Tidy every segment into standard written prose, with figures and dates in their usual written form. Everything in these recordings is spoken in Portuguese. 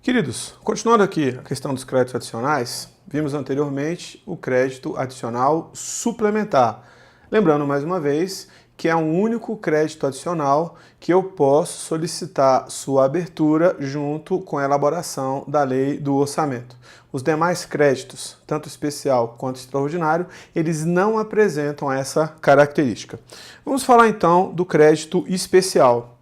Queridos, continuando aqui a questão dos créditos adicionais, vimos anteriormente o crédito adicional suplementar. Lembrando mais uma vez que é um único crédito adicional que eu posso solicitar sua abertura junto com a elaboração da lei do orçamento. Os demais créditos, tanto especial quanto extraordinário, eles não apresentam essa característica. Vamos falar então do crédito especial.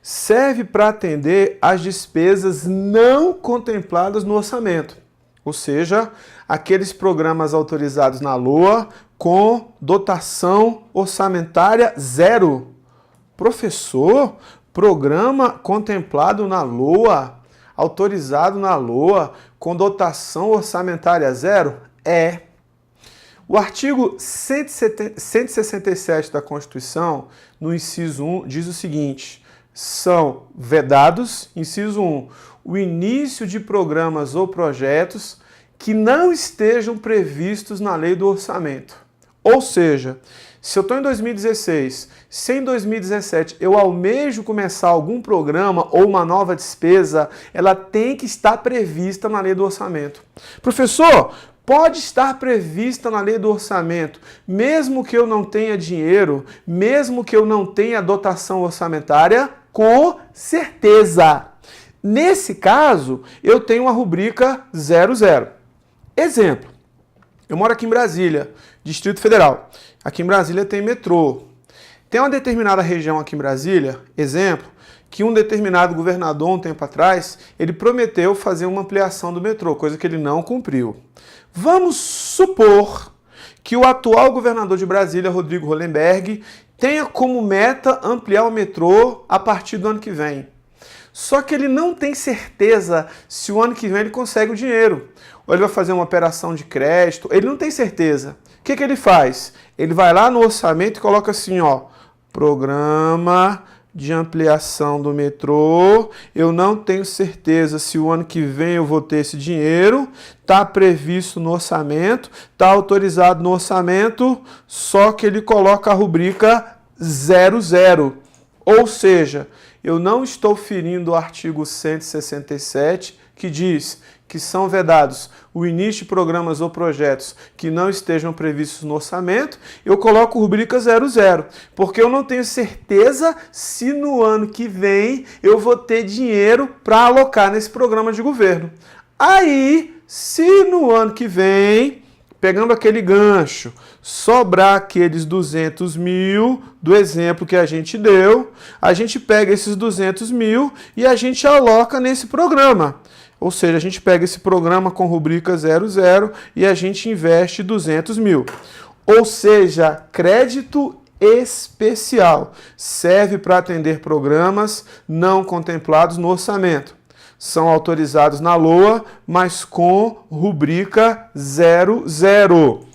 Serve para atender às despesas não contempladas no orçamento, ou seja, aqueles programas autorizados na LOA com dotação orçamentária zero. Professor, programa contemplado na LOA, autorizado na LOA, com dotação orçamentária zero? É. O artigo 167 da Constituição, no inciso 1, diz o seguinte: são vedados, inciso 1, o início de programas ou projetos que não estejam previstos na lei do orçamento. Ou seja, se eu estou em 2016, se em 2017 eu almejo começar algum programa ou uma nova despesa, ela tem que estar prevista na lei do orçamento. Professor, pode estar prevista na lei do orçamento, mesmo que eu não tenha dinheiro, mesmo que eu não tenha dotação orçamentária? Com certeza. Nesse caso, eu tenho a rubrica 00. Exemplo, eu moro aqui em Brasília, Distrito Federal. Aqui em Brasília tem metrô. Tem uma determinada região aqui em Brasília, exemplo, que um determinado governador, um tempo atrás, ele prometeu fazer uma ampliação do metrô, coisa que ele não cumpriu. Vamos supor que o atual governador de Brasília, Rodrigo Hollenberg, tenha como meta ampliar o metrô a partir do ano que vem. Só que ele não tem certeza se o ano que vem ele consegue o dinheiro. Ou ele vai fazer uma operação de crédito, ele não tem certeza. O que ele faz? Ele vai lá no orçamento e coloca assim, ó, programa de ampliação do metrô, eu não tenho certeza se o ano que vem eu vou ter esse dinheiro, está previsto no orçamento, está autorizado no orçamento, só que ele coloca a rubrica 00. Ou seja, eu não estou ferindo o artigo 167, que diz que são vedados o início de programas ou projetos que não estejam previstos no orçamento, eu coloco rubrica 00, porque eu não tenho certeza se no ano que vem eu vou ter dinheiro para alocar nesse programa de governo. Aí, se no ano que vem, pegando aquele gancho, sobrar aqueles 200 mil do exemplo que a gente deu, a gente pega esses 200 mil e a gente aloca nesse programa. Ou seja, a gente pega esse programa com rubrica 00 e a gente investe 200 mil. Ou seja, crédito especial serve para atender programas não contemplados no orçamento. São autorizados na LOA, mas com rubrica 00.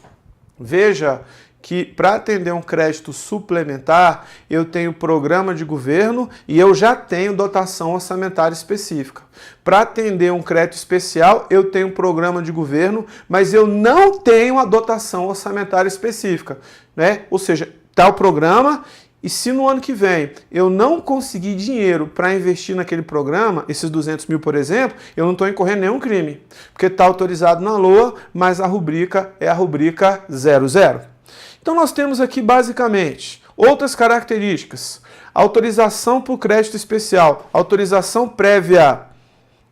Veja que para atender um crédito suplementar, eu tenho programa de governo e eu já tenho dotação orçamentária específica. Para atender um crédito especial, eu tenho programa de governo, mas eu não tenho a dotação orçamentária específica, né? Ou seja, está o programa e se no ano que vem eu não conseguir dinheiro para investir naquele programa, esses 200 mil, por exemplo, eu não estou incorrendo nenhum crime, porque está autorizado na LOA, mas a rubrica é a rubrica 00. Então nós temos aqui basicamente outras características. Autorização por crédito especial, autorização prévia,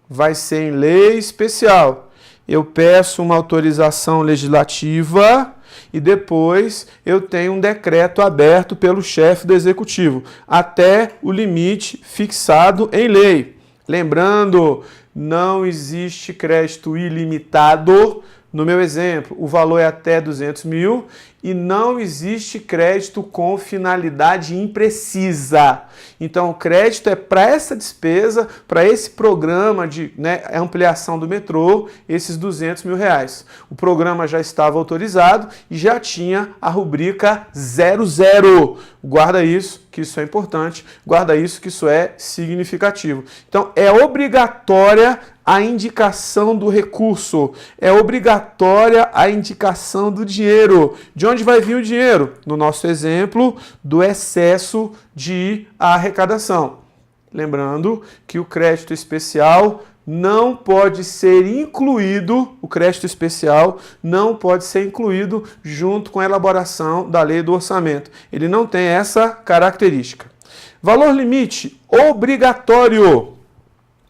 vai ser em lei especial. Eu peço uma autorização legislativa e depois eu tenho um decreto aberto pelo chefe do executivo, até o limite fixado em lei. Lembrando, não existe crédito ilimitado. No meu exemplo, o valor é até 200 mil e não existe crédito com finalidade imprecisa. Então, o crédito é para essa despesa, para esse programa de ampliação do metrô, esses 200 mil reais. O programa já estava autorizado e já tinha a rubrica 00. Guarda isso, que isso é importante. Guarda isso, que isso é significativo. Então, é obrigatória a indicação do recurso, é obrigatória a indicação do dinheiro. De onde vai vir o dinheiro? No nosso exemplo, do excesso de arrecadação. Lembrando que o crédito especial não pode ser incluído, o crédito especial não pode ser incluído junto com a elaboração da lei do orçamento. Ele não tem essa característica. Valor limite obrigatório,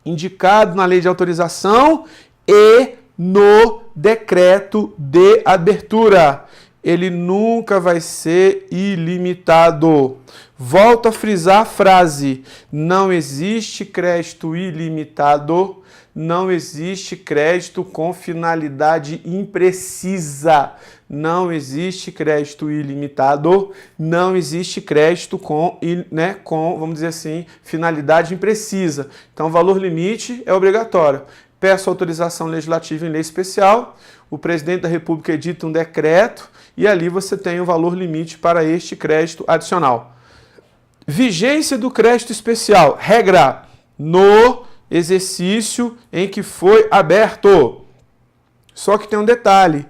indicado na lei de autorização e no decreto de abertura. Ele nunca vai ser ilimitado. Volto a frisar a frase: não existe crédito ilimitado, não existe crédito com finalidade imprecisa. Não existe crédito ilimitado, não existe crédito com, vamos dizer assim, finalidade imprecisa. Então, o valor limite é obrigatório. Peço autorização legislativa em lei especial, o presidente da República edita um decreto e ali você tem o valor limite para este crédito adicional. Vigência do crédito especial. Regra: no exercício em que foi aberto. Só que tem um detalhe.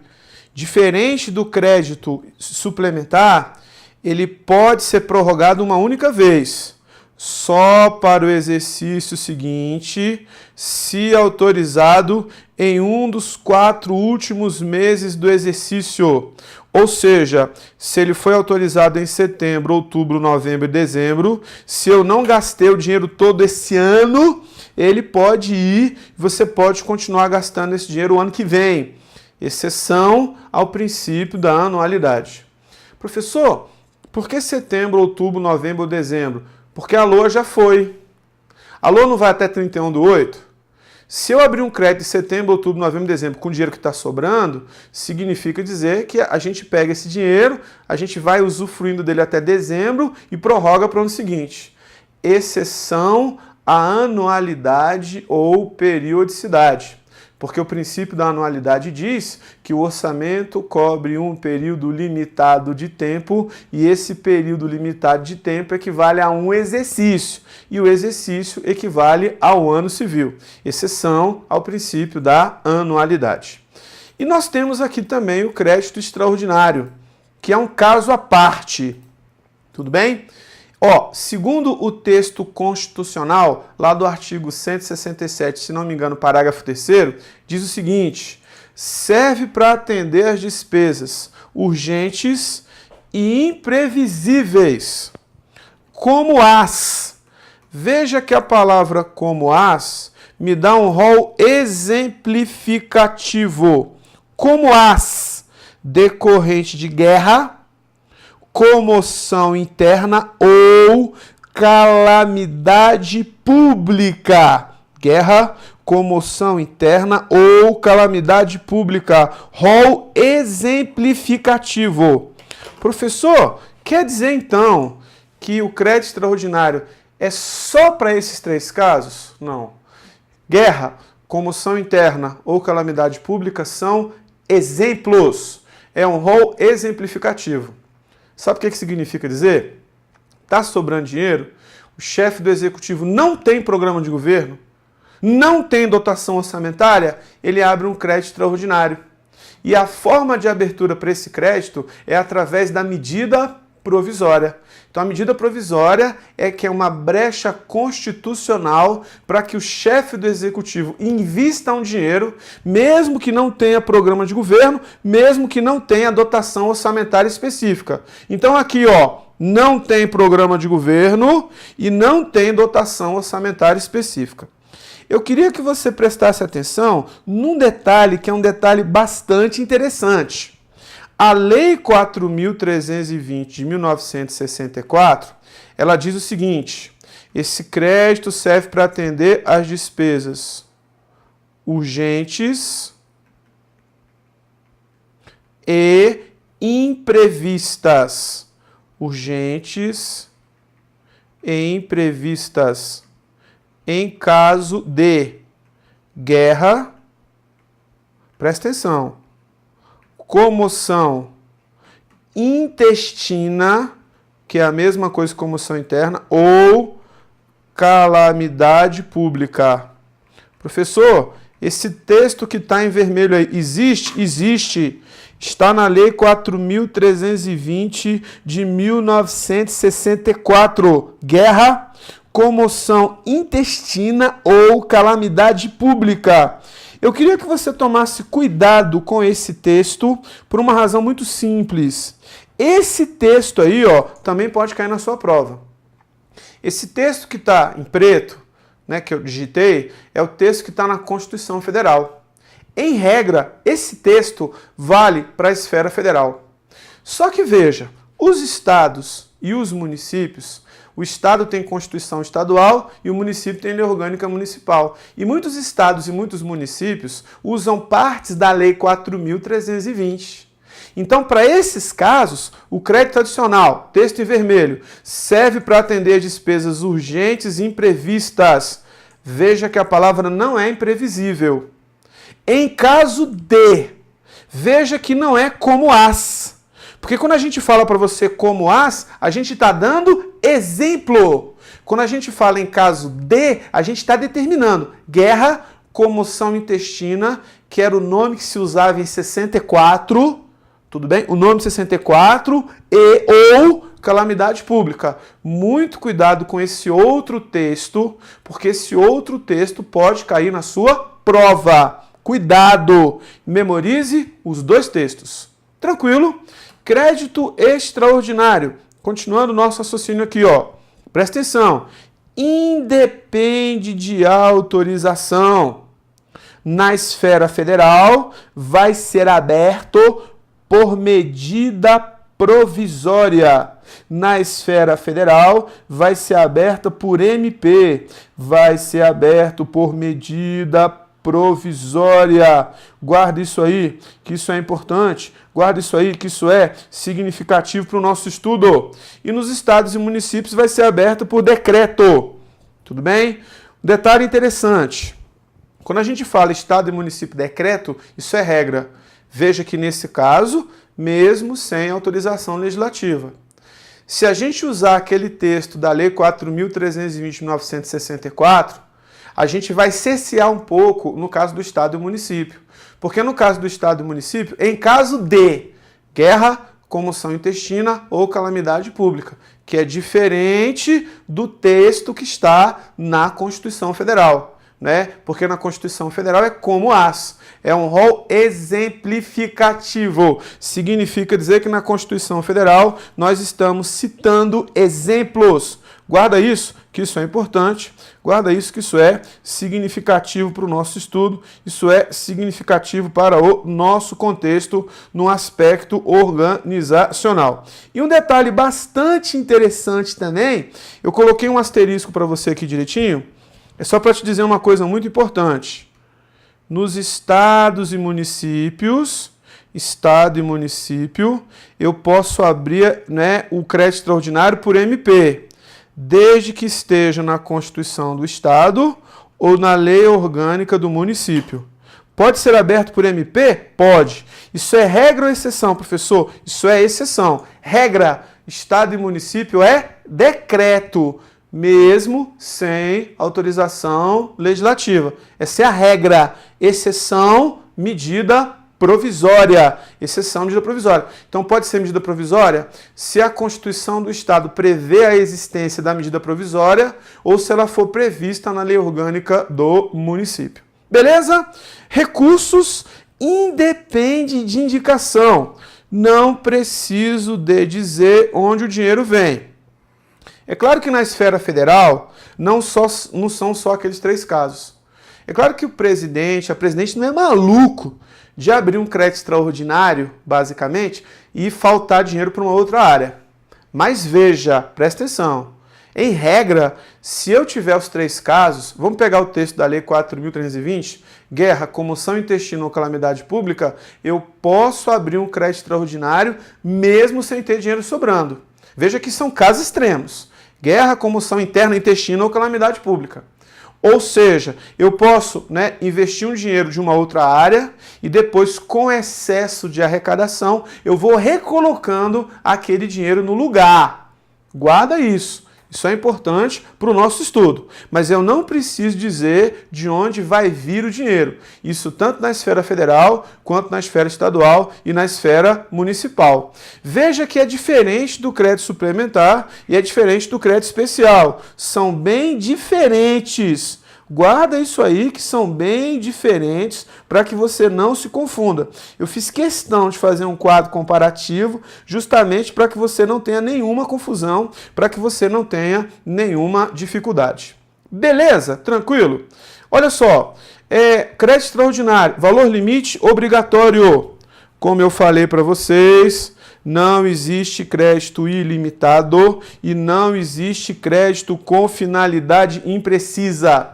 Diferente do crédito suplementar, ele pode ser prorrogado uma única vez. Só para o exercício seguinte, se autorizado em um dos 4 últimos meses do exercício. Ou seja, se ele foi autorizado em setembro, outubro, novembro e dezembro, se eu não gastei o dinheiro todo esse ano, ele pode ir, você pode continuar gastando esse dinheiro o ano que vem. Exceção ao princípio da anualidade. Professor, por que setembro, outubro, novembro ou dezembro? Porque a LOA já foi. A LOA não vai até 31/8? Se eu abrir um crédito em setembro, outubro, novembro e dezembro com o dinheiro que está sobrando, significa dizer que a gente pega esse dinheiro, a gente vai usufruindo dele até dezembro e prorroga para o ano seguinte. Exceção à anualidade ou periodicidade. Porque o princípio da anualidade diz que o orçamento cobre um período limitado de tempo e esse período limitado de tempo equivale a um exercício e o exercício equivale ao ano civil, exceção ao princípio da anualidade. E nós temos aqui também o crédito extraordinário, que é um caso à parte. Tudo bem? Segundo o texto constitucional, lá do artigo 167, se não me engano, parágrafo 3º, diz o seguinte: serve para atender as despesas urgentes e imprevisíveis, como as. Veja que a palavra como as me dá um rol exemplificativo. Como as decorrente de guerra, comoção interna ou calamidade pública. Guerra, comoção interna ou calamidade pública. Rol exemplificativo. Professor, quer dizer então que o crédito extraordinário é só para esses 3 casos? Não. Guerra, comoção interna ou calamidade pública são exemplos. É um rol exemplificativo. Sabe o que significa dizer? Está sobrando dinheiro, o chefe do executivo não tem programa de governo, não tem dotação orçamentária, ele abre um crédito extraordinário. E a forma de abertura para esse crédito é através da medida provisória. Então, a medida provisória é uma brecha constitucional para que o chefe do executivo invista um dinheiro, mesmo que não tenha programa de governo, mesmo que não tenha dotação orçamentária específica. Então, aqui, não tem programa de governo e não tem dotação orçamentária específica. Eu queria que você prestasse atenção num detalhe que é um detalhe bastante interessante. A Lei 4.320 de 1964, ela diz o seguinte: esse crédito serve para atender às despesas urgentes e imprevistas. Urgentes e imprevistas em caso de guerra, presta atenção, comoção intestina, que é a mesma coisa que comoção interna, ou calamidade pública. Professor, esse texto que está em vermelho aí, existe? Existe. Está na Lei 4.320 de 1964. Guerra, comoção intestina ou calamidade pública. Eu queria que você tomasse cuidado com esse texto por uma razão muito simples. Esse texto aí, ó, também pode cair na sua prova. Esse texto que está em preto, né, que eu digitei, é o texto que está na Constituição Federal. Em regra, esse texto vale para a esfera federal. Só que veja, os estados e os municípios, o estado tem Constituição estadual e o município tem lei orgânica municipal. E muitos estados e muitos municípios usam partes da Lei 4.320. Então, para esses casos, o crédito adicional, texto em vermelho, serve para atender despesas urgentes e imprevistas. Veja que a palavra não é imprevisível. Em caso de, veja que não é como as. Porque quando a gente fala para você como as, a gente está dando exemplo. Quando a gente fala em caso de, a gente está determinando. Guerra, comoção intestina, que era o nome que se usava em 64, tudo bem? O nome 64 e ou calamidade pública. Muito cuidado com esse outro texto, porque esse outro texto pode cair na sua prova. Cuidado! Memorize os dois textos. Tranquilo? Crédito extraordinário. Continuando o nosso raciocínio aqui, ó. Presta atenção. Independe de autorização. Na esfera federal, vai ser aberto por medida provisória. Na esfera federal, vai ser aberta por MP. Vai ser aberto por medida provisória. Guarda isso aí, que isso é importante. Guarda isso aí, que isso é significativo para o nosso estudo. E nos estados e municípios vai ser aberto por decreto. Tudo bem? Um detalhe interessante. Quando a gente fala estado e município decreto, isso é regra. Veja que nesse caso, mesmo sem autorização legislativa. Se a gente usar aquele texto da Lei 4.320 de 1964, a gente vai cercear um pouco no caso do estado e município. Porque no caso do estado e município, em caso de guerra, comoção intestina ou calamidade pública, que é diferente do texto que está na Constituição Federal, né? Porque na Constituição Federal é como as. É um rol exemplificativo. Significa dizer que na Constituição Federal nós estamos citando exemplos. Guarda isso, que isso é importante. Guarda isso, que isso é significativo para o nosso estudo. Isso é significativo para o nosso contexto no aspecto organizacional. E um detalhe bastante interessante também, eu coloquei um asterisco para você aqui direitinho, é só para te dizer uma coisa muito importante. Nos estados e municípios, estado e município, eu posso abrir, né, o crédito extraordinário por MP, desde que esteja na Constituição do Estado ou na lei orgânica do município. Pode ser aberto por MP? Pode. Isso é regra ou exceção, professor? Isso é exceção. Regra, Estado e município é decreto, mesmo sem autorização legislativa. Essa é a regra. Exceção, medida provisória. Exceção, medida provisória. Então, pode ser medida provisória se a Constituição do Estado prevê a existência da medida provisória ou se ela for prevista na lei orgânica do município. Beleza? Recursos independe de indicação. Não preciso de dizer onde o dinheiro vem. É claro que na esfera federal não são só aqueles 3 casos. É claro que a presidente não é maluco de abrir um crédito extraordinário, basicamente, e faltar dinheiro para uma outra área. Mas veja, presta atenção, em regra, se eu tiver os 3 casos, vamos pegar o texto da Lei 4.320, guerra, comoção intestina ou calamidade pública, eu posso abrir um crédito extraordinário mesmo sem ter dinheiro sobrando. Veja que são casos extremos. Guerra, comoção interna, intestina ou calamidade pública. Ou seja, eu posso, né, investir um dinheiro de uma outra área e depois, com excesso de arrecadação, eu vou recolocando aquele dinheiro no lugar. Guarda isso. Isso é importante para o nosso estudo, mas eu não preciso dizer de onde vai vir o dinheiro. Isso tanto na esfera federal, quanto na esfera estadual e na esfera municipal. Veja que é diferente do crédito suplementar e é diferente do crédito especial. São bem diferentes. Guarda isso aí, que são bem diferentes, para que você não se confunda. Eu fiz questão de fazer um quadro comparativo, justamente para que você não tenha nenhuma confusão, para que você não tenha nenhuma dificuldade. Beleza? Tranquilo? Olha só, crédito extraordinário, valor limite obrigatório. Como eu falei para vocês, não existe crédito ilimitado e não existe crédito com finalidade imprecisa.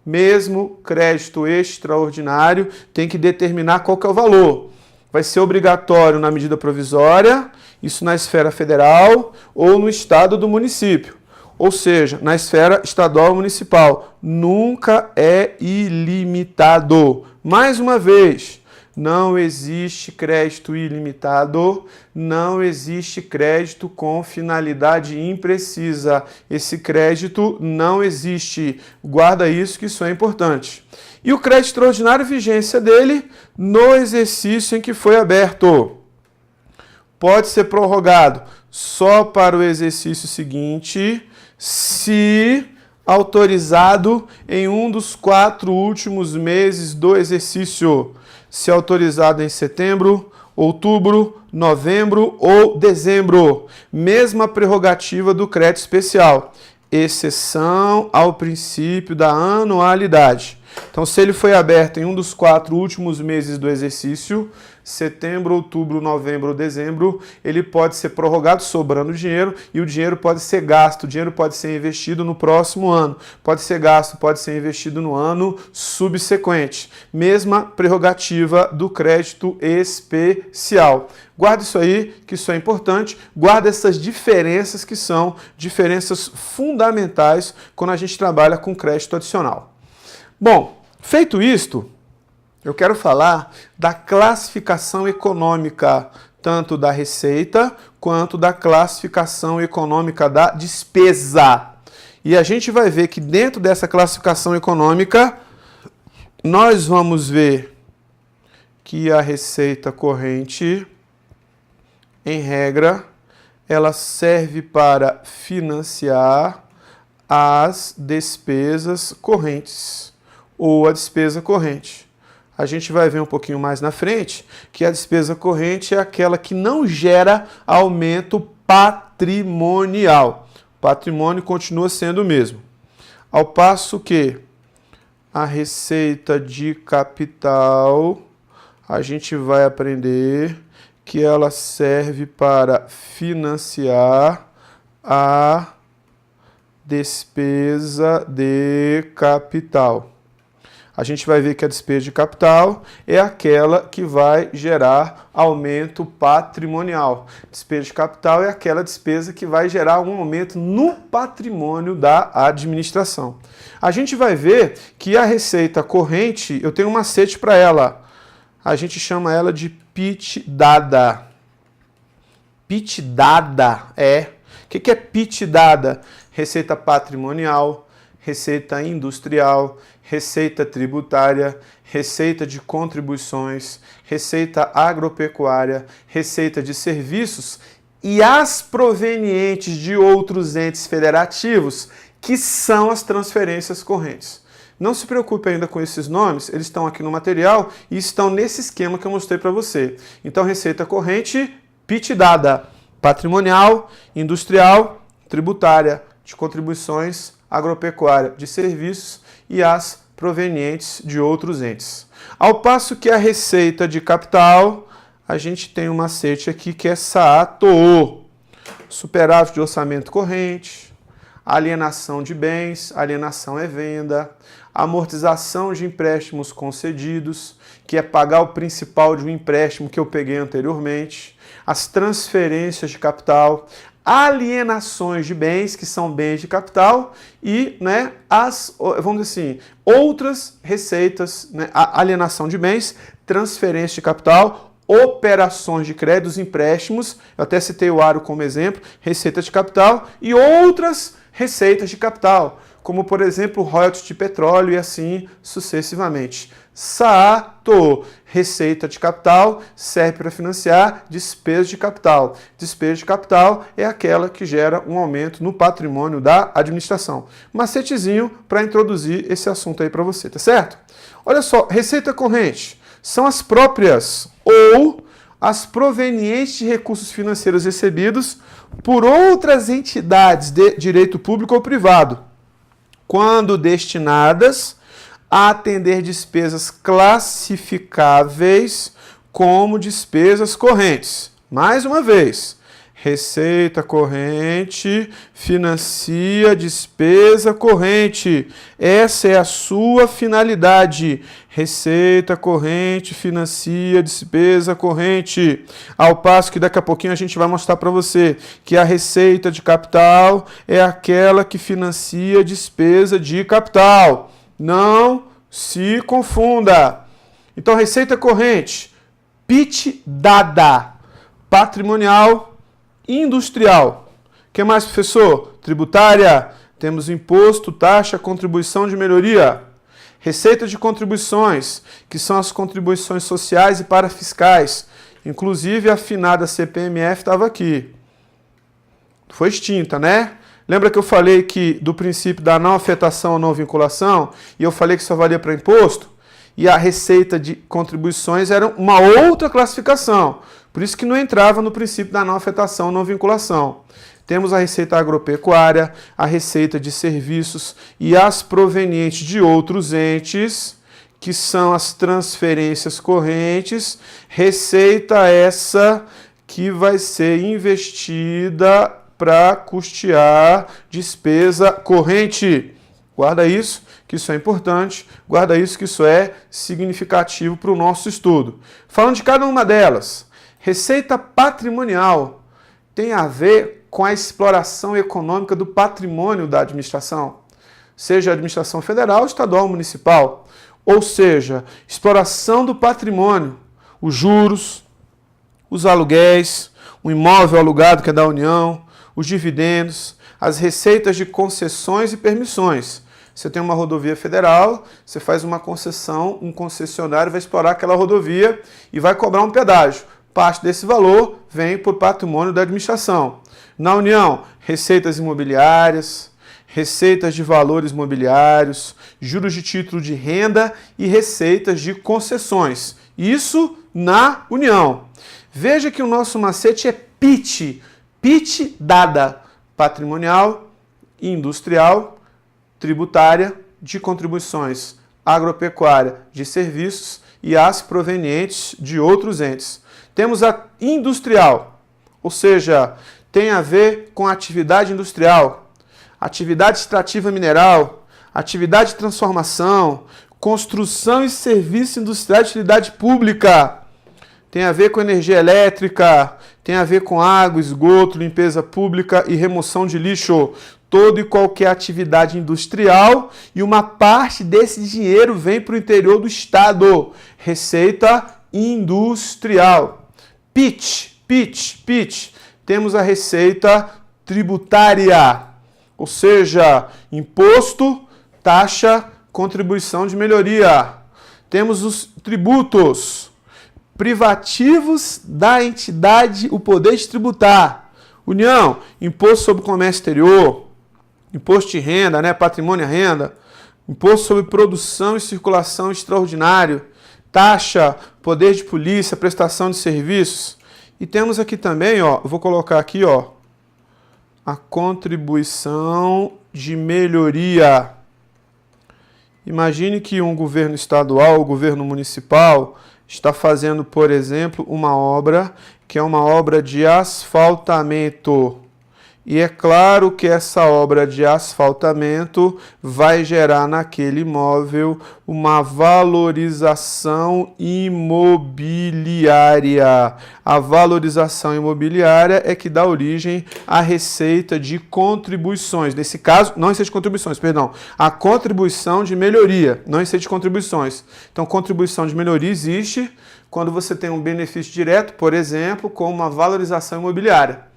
Mesmo crédito extraordinário tem que determinar qual que é o valor. Vai ser obrigatório na medida provisória, isso na esfera federal ou no estado do município. Ou seja, na esfera estadual ou municipal. Nunca é ilimitado. Mais uma vez, não existe crédito ilimitado, não existe crédito com finalidade imprecisa. Esse crédito não existe. Guarda isso, que isso é importante. E o crédito extraordinário, vigência dele no exercício em que foi aberto. Pode ser prorrogado só para o exercício seguinte, se autorizado em um dos 4 últimos meses do exercício. Se autorizado em setembro, outubro, novembro ou dezembro. Mesma prerrogativa do crédito especial, exceção ao princípio da anualidade. Então, se ele foi aberto em um dos 4 últimos meses do exercício, setembro, outubro, novembro ou dezembro, ele pode ser prorrogado sobrando dinheiro e o dinheiro pode ser gasto, o dinheiro pode ser investido no próximo ano, pode ser gasto, pode ser investido no ano subsequente. Mesma prerrogativa do crédito especial. Guarda isso aí, que isso é importante. Guarda essas diferenças que são diferenças fundamentais quando a gente trabalha com crédito adicional. Bom, feito isto, eu quero falar da classificação econômica, tanto da receita quanto da classificação econômica da despesa. E a gente vai ver que dentro dessa classificação econômica, nós vamos ver que a receita corrente, em regra, ela serve para financiar as despesas correntes ou a despesa corrente. A gente vai ver um pouquinho mais na frente que a despesa corrente é aquela que não gera aumento patrimonial. O patrimônio continua sendo o mesmo. Ao passo que a receita de capital, a gente vai aprender que ela serve para financiar a despesa de capital. A gente vai ver que a despesa de capital é aquela que vai gerar aumento patrimonial. Despesa de capital é aquela despesa que vai gerar um aumento no patrimônio da administração. A gente vai ver que a receita corrente, eu tenho um macete para ela. A gente chama ela de PIT dada. PIT dada O que é PIT dada? Receita patrimonial, receita industrial, receita tributária, receita de contribuições, receita agropecuária, receita de serviços e as provenientes de outros entes federativos, que são as transferências correntes. Não se preocupe ainda com esses nomes, eles estão aqui no material e estão nesse esquema que eu mostrei para você. Então, receita corrente, PIT dada, patrimonial, industrial, tributária, de contribuições, agropecuária, de serviços e as provenientes de outros entes. Ao passo que a receita de capital, a gente tem um macete aqui que é SAATO, superávit de orçamento corrente, alienação de bens, alienação é venda, amortização de empréstimos concedidos, que é pagar o principal de um empréstimo que eu peguei anteriormente, as transferências de capital, alienações de bens, que são bens de capital, e as, vamos dizer assim, outras receitas, alienação de bens, transferência de capital, operações de créditos, empréstimos, eu até citei o ARO como exemplo, receita de capital, e outras receitas de capital, como, por exemplo, royalties de petróleo e assim sucessivamente. SATO, receita de capital, serve para financiar despesas de capital. Despesa de capital é aquela que gera um aumento no patrimônio da administração. Macetezinho para introduzir esse assunto aí para você, tá certo? Olha só, receita corrente são as próprias ou as provenientes de recursos financeiros recebidos por outras entidades de direito público ou privado, quando destinadas a atender despesas classificáveis como despesas correntes. Mais uma vez, receita corrente financia despesa corrente. Essa é a sua finalidade. Receita corrente financia despesa corrente. Ao passo que daqui a pouquinho a gente vai mostrar para você que a receita de capital é aquela que financia despesa de capital. Não se confunda. Então, receita corrente, PIT dada, patrimonial, industrial. O que mais, professor? Tributária, temos imposto, taxa, contribuição de melhoria. Receita de contribuições, que são as contribuições sociais e parafiscais. Inclusive, a afinada CPMF estava aqui. Foi extinta, né? Lembra que eu falei que do princípio da não afetação ou não vinculação, e eu falei que só valia para imposto? E a receita de contribuições era uma outra classificação. Por isso que não entrava no princípio da não afetação ou não vinculação. Temos a receita agropecuária, a receita de serviços e as provenientes de outros entes, que são as transferências correntes. Receita essa que vai ser investida para custear despesa corrente. Guarda isso, que isso é importante. Guarda isso, que isso é significativo para o nosso estudo. Falando de cada uma delas, receita patrimonial tem a ver com a exploração econômica do patrimônio da administração, seja a administração federal, estadual ou municipal. Ou seja, exploração do patrimônio, os juros, os aluguéis, o imóvel alugado que é da União, os dividendos, as receitas de concessões e permissões. Você tem uma rodovia federal, você faz uma concessão, um concessionário vai explorar aquela rodovia e vai cobrar um pedágio. Parte desse valor vem para o patrimônio da administração. Na União, receitas imobiliárias, receitas de valores mobiliários, juros de título de renda e receitas de concessões. Isso na União. Veja que o nosso macete é PIT. PIT dada, patrimonial, industrial, tributária, de contribuições, agropecuária, de serviços e as provenientes de outros entes. Temos a industrial, ou seja, tem a ver com a atividade industrial, atividade extrativa mineral, atividade de transformação, construção e serviço industrial de utilidade pública. Tem a ver com energia elétrica, tem a ver com água, esgoto, limpeza pública e remoção de lixo. Toda e qualquer atividade industrial, e uma parte desse dinheiro vem para o interior do estado. Receita industrial. PIT. Temos a receita tributária, ou seja, imposto, taxa, contribuição de melhoria. Temos os tributos privativos da entidade, o poder de tributar. União, imposto sobre comércio exterior, imposto de renda, né, patrimônio e renda, imposto sobre produção e circulação extraordinário, taxa, poder de polícia, prestação de serviços. E temos aqui também, ó, eu vou colocar aqui, ó, a contribuição de melhoria. Imagine que um governo estadual ou governo municipal está fazendo, por exemplo, uma obra que é uma obra de asfaltamento. E é claro que essa obra de asfaltamento vai gerar naquele imóvel uma valorização imobiliária. A valorização imobiliária é que dá origem à receita de contribuições. Nesse caso, não receita de contribuições, perdão. A contribuição de melhoria, não receita de contribuições. Então, contribuição de melhoria existe quando você tem um benefício direto, por exemplo, com uma valorização imobiliária.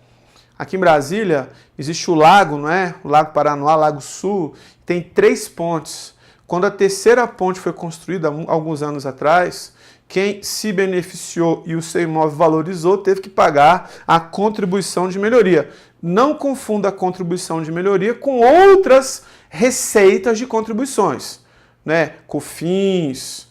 Aqui em Brasília existe o lago, não é? O Lago Paranoá, Lago Sul, tem 3 pontes. Quando a terceira ponte foi construída alguns anos atrás, quem se beneficiou e o seu imóvel valorizou teve que pagar a contribuição de melhoria. Não confunda a contribuição de melhoria com outras receitas de contribuições, né? COFINS,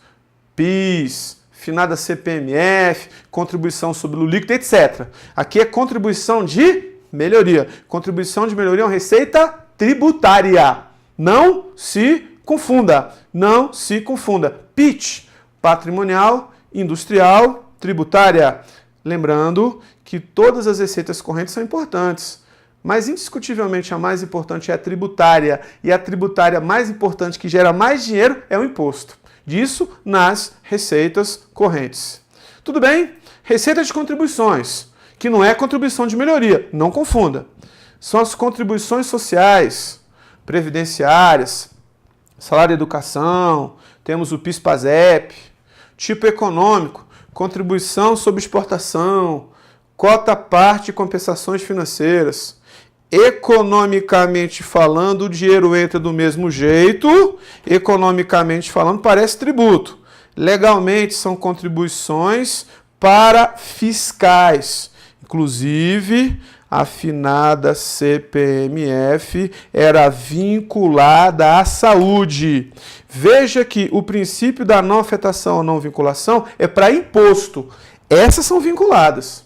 PIS, finada CPMF, contribuição sobre o líquido, etc. Aqui é contribuição de melhoria. Contribuição de melhoria é uma receita tributária. Não se confunda. Não se confunda. PIT, patrimonial, industrial, tributária. Lembrando que todas as receitas correntes são importantes, mas indiscutivelmente a mais importante é a tributária, e a tributária mais importante que gera mais dinheiro é o imposto. Disso nas receitas correntes. Tudo bem? Receita de contribuições, que não é contribuição de melhoria, não confunda. São as contribuições sociais, previdenciárias, salário e educação, temos o PIS/PASEP, tipo econômico, contribuição sobre exportação, cota parte e compensações financeiras. Economicamente falando, o dinheiro entra do mesmo jeito, economicamente falando, parece tributo. Legalmente são contribuições para fiscais. Inclusive, a finada CPMF era vinculada à saúde. Veja que o princípio da não afetação ou não vinculação é para imposto. Essas são vinculadas.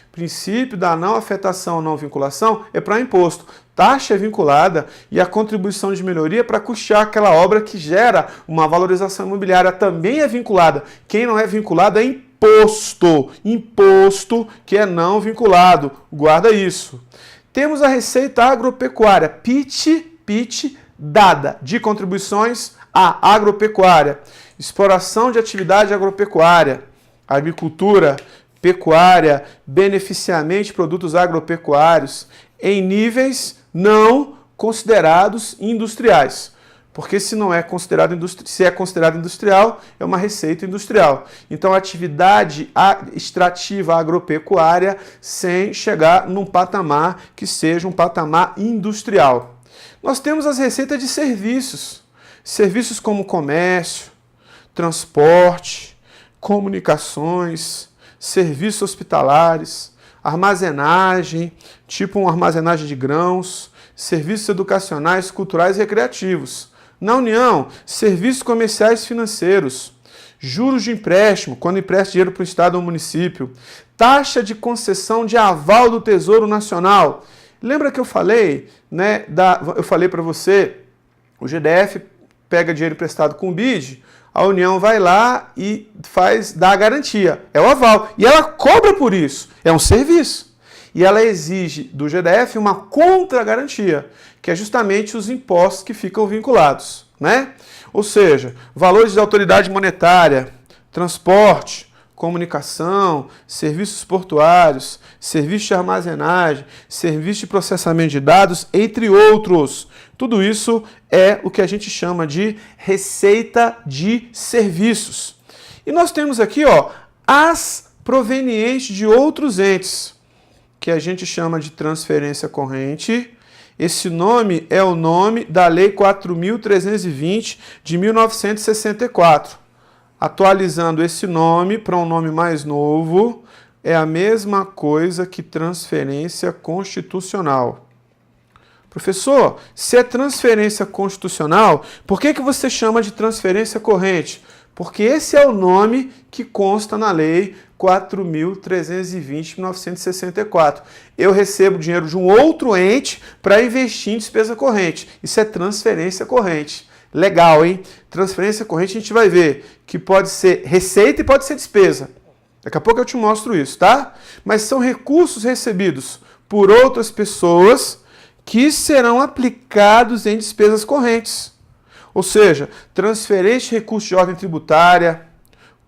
O princípio da não afetação ou não vinculação é para imposto. Taxa é vinculada e a contribuição de melhoria para custear aquela obra que gera uma valorização imobiliária também é vinculada. Quem não é vinculado é imposto. Imposto que é não vinculado. Guarda isso. Temos a receita agropecuária, PIT dada de contribuições à agropecuária. Exploração de atividade agropecuária, agricultura, pecuária, beneficiamento de produtos agropecuários em níveis não considerados industriais. Porque se não é considerado industrial, é uma receita industrial. Então, atividade extrativa agropecuária sem chegar num patamar que seja um patamar industrial. Nós temos as receitas de serviços. Serviços como comércio, transporte, comunicações, serviços hospitalares, armazenagem, tipo uma armazenagem de grãos, serviços educacionais, culturais e recreativos. Na União, serviços comerciais e financeiros, juros de empréstimo, quando empresta dinheiro para o Estado ou município, taxa de concessão de aval do Tesouro Nacional. Lembra que eu falei, né, eu falei para você, o GDF pega dinheiro emprestado com o BID, a União vai lá e dá a garantia, é o aval, e ela cobra por isso, é um serviço. E ela exige do GDF uma contragarantia, que é justamente os impostos que ficam vinculados, né? Ou seja, valores de autoridade monetária, transporte, comunicação, serviços portuários, serviços de armazenagem, serviços de processamento de dados, entre outros. Tudo isso é o que a gente chama de receita de serviços. E nós temos aqui, ó, as provenientes de outros entes, que a gente chama de transferência corrente. Esse nome é o nome da Lei 4.320 de 1964. Atualizando esse nome para um nome mais novo, é a mesma coisa que transferência constitucional. Professor, se é transferência constitucional, por que você chama de transferência corrente? Porque esse é o nome que consta na Lei 4.320 de 1964. Eu recebo dinheiro de um outro ente para investir em despesa corrente. Isso é transferência corrente. Legal, hein? Transferência corrente a gente vai ver que pode ser receita e pode ser despesa. Daqui a pouco eu te mostro isso, tá? Mas são recursos recebidos por outras pessoas que serão aplicados em despesas correntes. Ou seja, transferência de recursos de ordem tributária,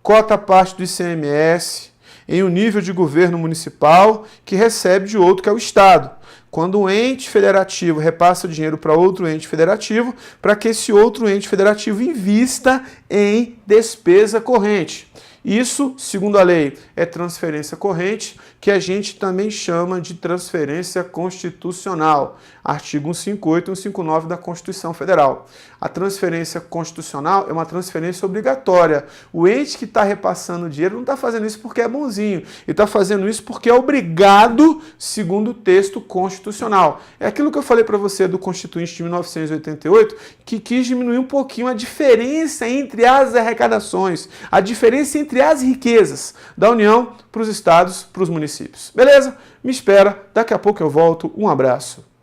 cota parte do ICMS, em um nível de governo municipal que recebe de outro, que é o Estado. Quando um ente federativo repassa o dinheiro para outro ente federativo, para que esse outro ente federativo invista em despesa corrente. Isso, segundo a lei, é transferência corrente, que a gente também chama de transferência constitucional. Artigo 158 e 159 da Constituição Federal. A transferência constitucional é uma transferência obrigatória. O ente que está repassando o dinheiro não está fazendo isso porque é bonzinho, ele está fazendo isso porque é obrigado, segundo o texto constitucional. É aquilo que eu falei para você do Constituinte de 1988, que quis diminuir um pouquinho a diferença entre as arrecadações, a diferença entre as riquezas da União para os estados, para os municípios. Beleza? Me espera, daqui a pouco eu volto. Um abraço.